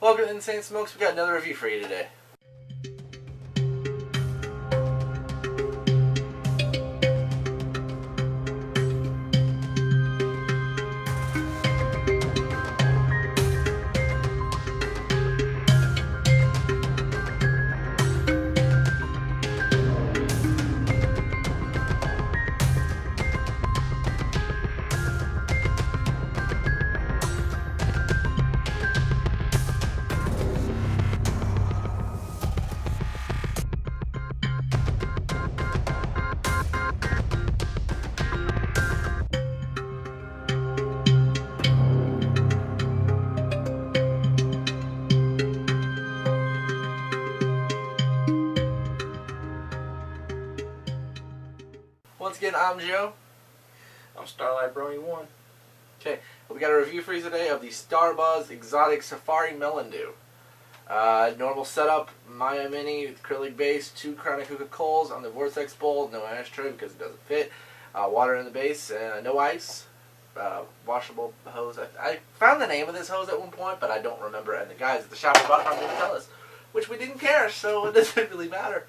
Welcome to Insane Smokes. We got another review for you today. Once again, I'm Joe. I'm Starlight Brony 1. Okay, we got a review for you today of the Starbuzz Exotic Safari Melon Dew. Normal setup, Maya Mini, acrylic base, 2 chronic hookah coals on the Vortex bowl, no ashtray because it doesn't fit. Water in the base, no ice. Washable hose. I found the name of this hose at one point, but I don't remember. And the guys at the shop we bought it from didn't tell us, which we didn't care, so it doesn't really matter.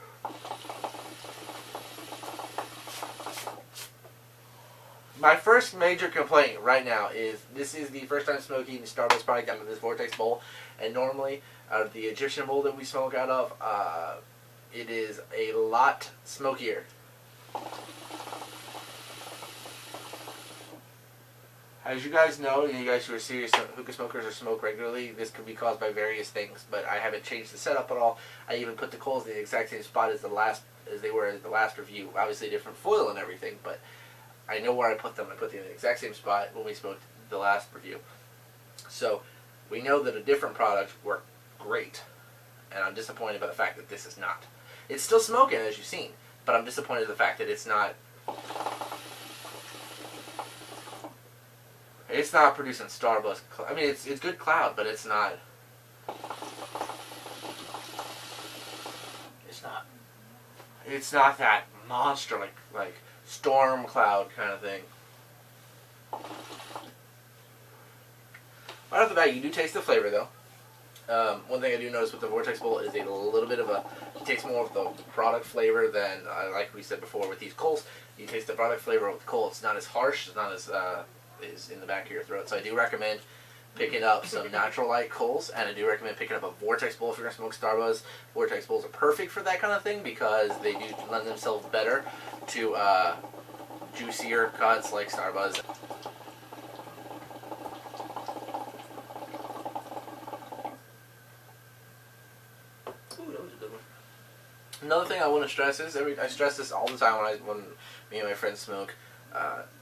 My first major complaint right now is this is the first time smoking the Starbuzz product out of this Vortex bowl, and normally out of the Egyptian bowl that we smoke out of, it is a lot smokier. As you guys know, you guys who are serious hookah smokers or smoke regularly, this could be caused by various things, but I haven't changed the setup at all. I even put the coals in the exact same spot as they were in the last review. Obviously different foil and everything, but I know where I put them. I put them in the exact same spot when we smoked the last review. So we know that a different product worked great, and I'm disappointed by the fact that this is not. It's still smoking, as you've seen, but I'm disappointed in the fact that it's not. It's not producing Starbuzz. I mean, it's good cloud, but it's not. It's not that monster like storm cloud kind of thing. Right off the bat, you do taste the flavor though. One thing I do notice with the Vortex Bowl is a little bit of it takes more of the product flavor than, like we said before with these coals. You taste the product flavor with the coal. It's not as harsh. It's not as is in the back of your throat. So I do recommend picking up some natural light coals, and I do recommend picking up a Vortex bowl if you're going to smoke Starbuzz. Vortex bowls are perfect for that kind of thing because they do lend themselves better to juicier cuts like Starbuzz. Ooh, that was a good one. Another thing I want to stress is, I stress this all the time when me and my friends smoke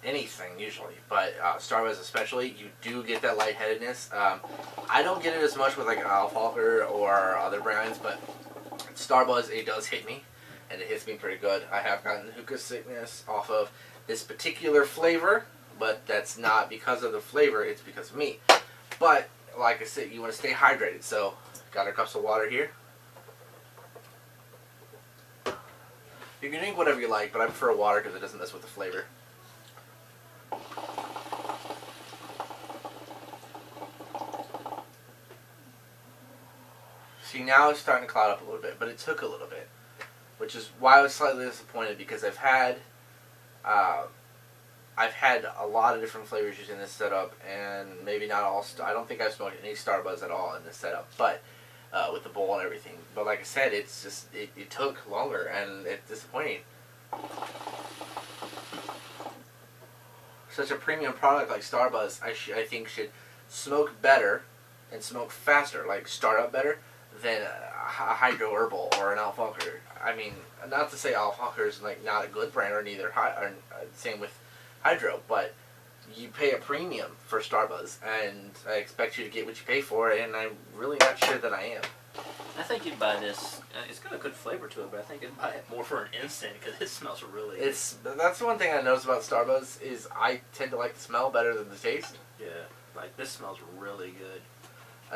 anything usually, but Starbuzz especially, you do get that lightheadedness. I don't get it as much with like Alfalfa or other brands, but Starbuzz, it does hit me, and it hits me pretty good. I have gotten hookah sickness off of this particular flavor, but that's not because of the flavor, it's because of me. But like I said, you want to stay hydrated, so got our cups of water here. You can drink whatever you like, but I prefer water because it doesn't mess with the flavor. See, now it's starting to cloud up a little bit, but it took a little bit, which is why I was slightly disappointed because I've had a lot of different flavors using this setup, and maybe not all. I don't think I've smoked any Starbuzz at all in this setup, but with the bowl and everything. But like I said, it's just it took longer, and it's disappointing. Such a premium product like Starbuzz, I think should smoke better and smoke faster, like start up better than a Hydro Herbal or an Alfalfa. I mean, not to say Alfalfa is like not a good brand, or neither. Same with Hydro, but you pay a premium for Starbuzz, and I expect you to get what you pay for, and I'm really not sure that I am. I think you'd buy this. It's got a good flavor to it, but I think you'd buy it more for an instant because it smells really good. That's the one thing I noticed about Starbuzz is I tend to like the smell better than the taste. Yeah, like this smells really good.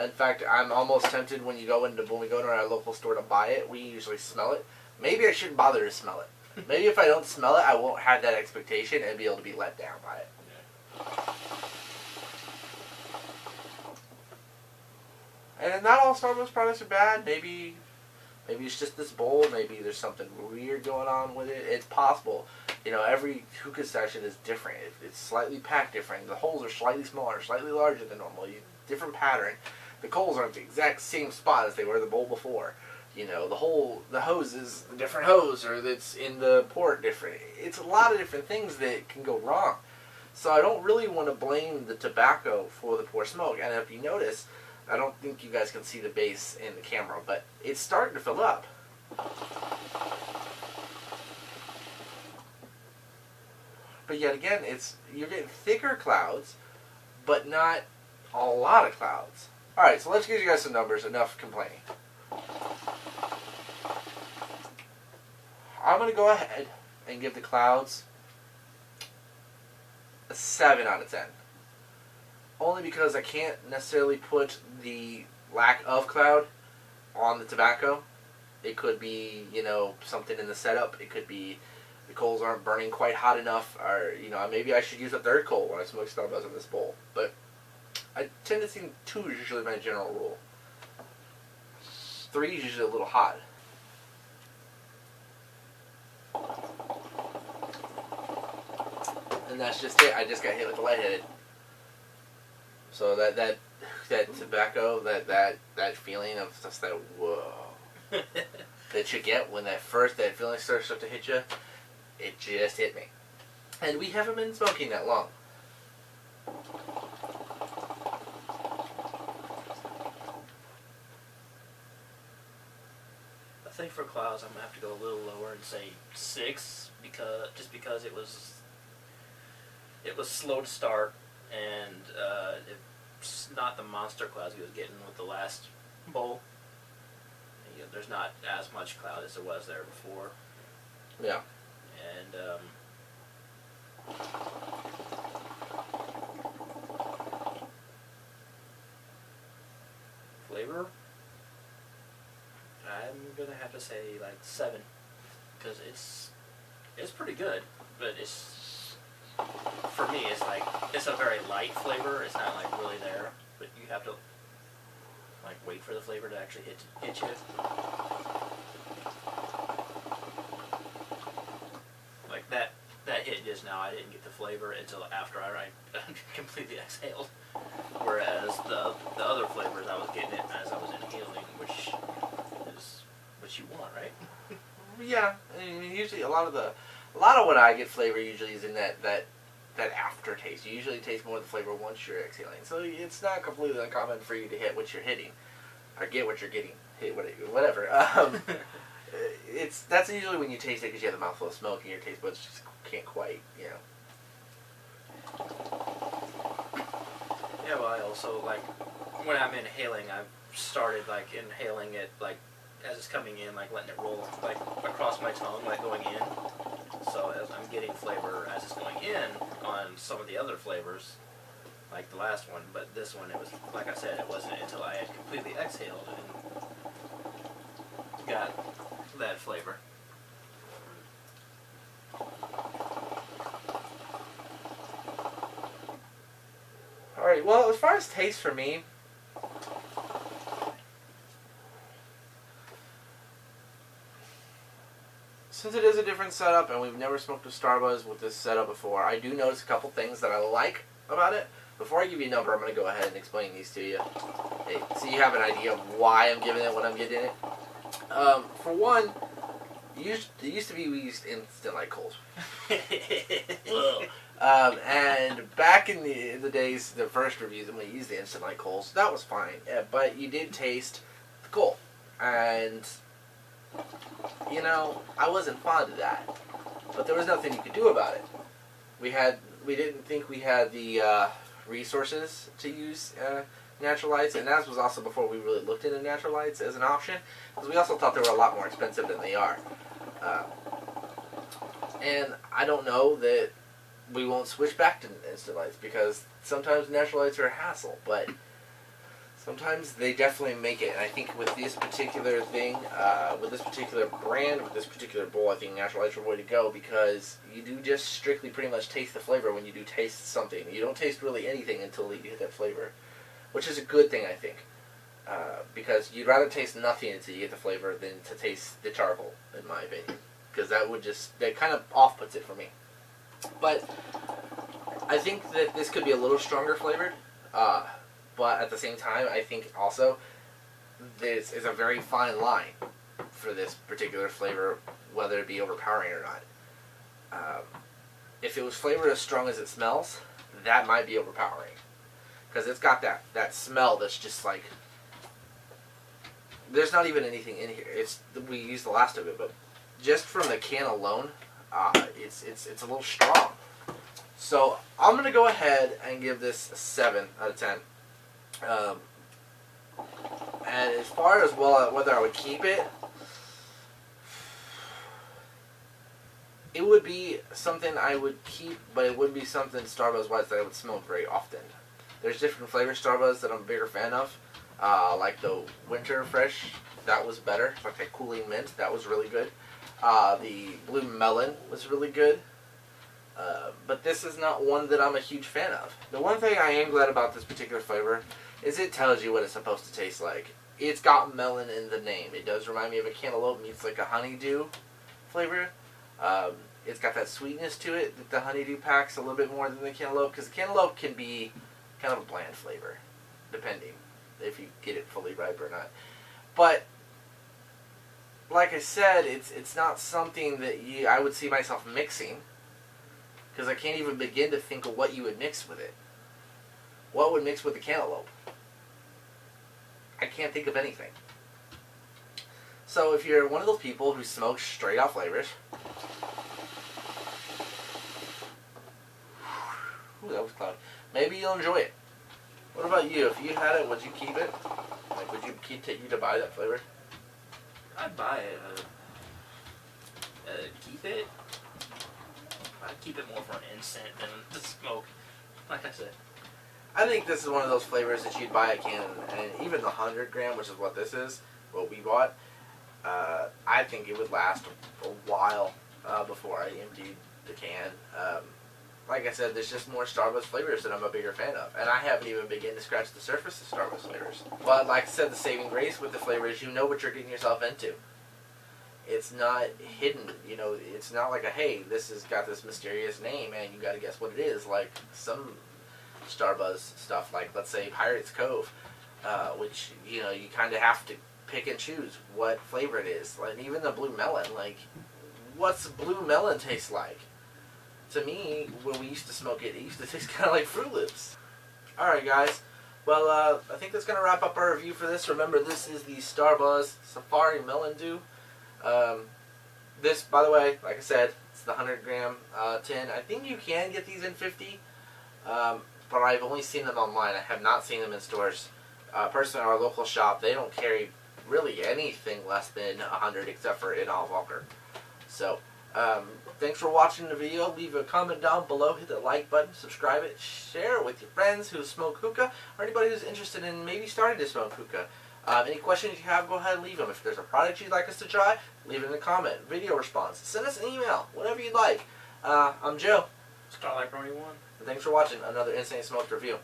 In fact, I'm almost tempted when we go to our local store to buy it, we usually smell it. Maybe I shouldn't bother to smell it. Maybe if I don't smell it, I won't have that expectation and be able to be let down by it. Yeah. And not all Starbuzz products are bad. Maybe it's just this bowl. Maybe there's something weird going on with it. It's possible. You know, every hookah section is different. It's slightly packed different. The holes are slightly smaller, slightly larger than normal. Different pattern. The coals aren't the exact same spot as they were the bowl before. You know, the hose is a different hose, or that's in the port different. It's a lot of different things that can go wrong. So I don't really want to blame the tobacco for the poor smoke. And if you notice, I don't think you guys can see the base in the camera, but it's starting to fill up. But yet again, you're getting thicker clouds, but not a lot of clouds. Alright, so let's give you guys some numbers. Enough complaining. I'm going to go ahead and give the clouds a 7 out of 10. Only because I can't necessarily put the lack of cloud on the tobacco. It could be, you know, something in the setup. It could be the coals aren't burning quite hot enough, or, you know, maybe I should use a third coal when I smoke Starbuzz in this bowl. But I tend to think 2 is usually my general rule. 3 is usually a little hot. And that's just it. I just got hit with the lightheaded. So that tobacco, that feeling of just that whoa that you get when that feeling starts to hit you, it just hit me. And we haven't been smoking that long. I think for clouds, I'm gonna have to go a little lower and say 6 because it was slow to start, and it's not the monster clouds he was getting with the last bowl. You know, there's not as much cloud as there was there before. Yeah. And flavor, I'm gonna have to say like 7, because it's pretty good, but for me it's a very light flavor. It's not like really there, but you have to like wait for the flavor to actually hit you. Like that hit just now, I didn't get the flavor until after I completely exhaled. Whereas the other flavors, I was getting it as I was inhaling, which is what you want, right? Yeah, I mean, usually a lot of what I get flavor usually is in that aftertaste. You usually taste more of the flavor once you're exhaling. So it's not completely uncommon for you to hit what you're hitting, or get what you're getting, hit whatever. That's usually when you taste it because you have the mouthful of smoke and your taste buds just can't quite, you know. Yeah, well, I also like when I'm inhaling, I've started like inhaling it like as it's coming in, like letting it roll like across my tongue, like going in. So as I'm getting flavor as it's going in on some of the other flavors, like the last one, but this one, it was, like I said, it wasn't until I had completely exhaled and got that flavor. Alright, well, as far as taste for me, since it is a different setup and we've never smoked a Starbuzz with this setup before, I do notice a couple things that I like about it. Before I give you a number, I'm going to go ahead and explain these to you, so you have an idea of why I'm giving it what I'm getting it. For one, it used to be we used instant light coals. And back in the days, the first reviews, when we used the instant light coals, that was fine. But you did taste the coal. And, you know, I wasn't fond of that. But there was nothing you could do about it. We didn't think we had the resources to use natural lights, and that was also before we really looked into natural lights as an option, because we also thought they were a lot more expensive than they are. And I don't know that we won't switch back to instant lights, because sometimes natural lights are a hassle, but sometimes they definitely make it. And I think with this particular thing, with this particular brand, with this particular bowl, I think natural lights are the way to go, because you do just strictly pretty much taste the flavor when you do taste something. You don't taste really anything until you hit that flavor, which is a good thing, I think. because you'd rather taste nothing until you get the flavor than to taste the charcoal, in my opinion, because that kind of off puts it for me. But I think that this could be a little stronger flavored, but at the same time, I think also this is a very fine line for this particular flavor, whether it be overpowering or not. If it was flavored as strong as it smells, that might be overpowering, because it's got that smell that's just like, there's not even anything in here. We used the last of it, but just from the can alone, it's a little strong. So I'm gonna go ahead and give this a 7 out of 10. And as far as whether I would keep it, it would be something I would keep, but it wouldn't be something Starbuzz wise that I would smoke very often. There's different flavor Starbuzz that I'm a bigger fan of, like the Winter Fresh, that was better, like that cooling mint, that was really good. The Blue Melon was really good. But this is not one that I'm a huge fan of. The one thing I am glad about this particular flavor is it tells you what it's supposed to taste like. It's got melon in the name. It does remind me of a cantaloupe meets like a honeydew flavor. It's got that sweetness to it that the honeydew packs a little bit more than the cantaloupe, because the cantaloupe can be kind of a bland flavor, depending if you get it fully ripe or not. But like I said, it's not something that I would see myself mixing, because I can't even begin to think of what you would mix with it. What would mix with the cantaloupe? I can't think of anything. So if you're one of those people who smokes straight out flavors, ooh, that was cloudy, maybe you'll enjoy it. What about you? If you had it, would you keep it? Like, would you take you to buy that flavor? I'd buy it. Keep it. I'd keep it more for an instant than to smoke. Like I said. I think this is one of those flavors that you'd buy a can, and even the 100 gram, which is what this is, what we bought, I think it would last a while before I emptied the can. Like I said, there's just more Starbuzz flavors that I'm a bigger fan of, and I haven't even begun to scratch the surface of Starbuzz flavors. But like I said, the saving grace with the flavors, you know what you're getting yourself into. It's not hidden, you know, it's not like hey, this has got this mysterious name and you gotta guess what it is, like some Starbuzz stuff, like let's say Pirate's Cove, which, you know, you kind of have to pick and choose what flavor it is. Like even the Blue Melon, like what's Blue Melon taste like? To me, when we used to smoke it, it used to taste kind of like Fruit Loops. Alright guys, well I think that's going to wrap up our review for this. Remember, this is the Starbuzz Safari Melon Dew. This, by the way, like I said, it's the 100 gram tin. I think you can get these in 50, but I've only seen them online. I have not seen them in stores. Personally, our local shop, they don't carry really anything less than 100 except for in Olive Walker. So, thanks for watching the video. Leave a comment down below, hit the like button, subscribe it, share it with your friends who smoke hookah, or anybody who's interested in maybe starting to smoke hookah. Any questions you have, go ahead and leave them. If there's a product you'd like us to try, leave it in a comment, video response, send us an email, whatever you'd like. I'm Joe. Starlight 21. And thanks for watching another Insane Smoked review.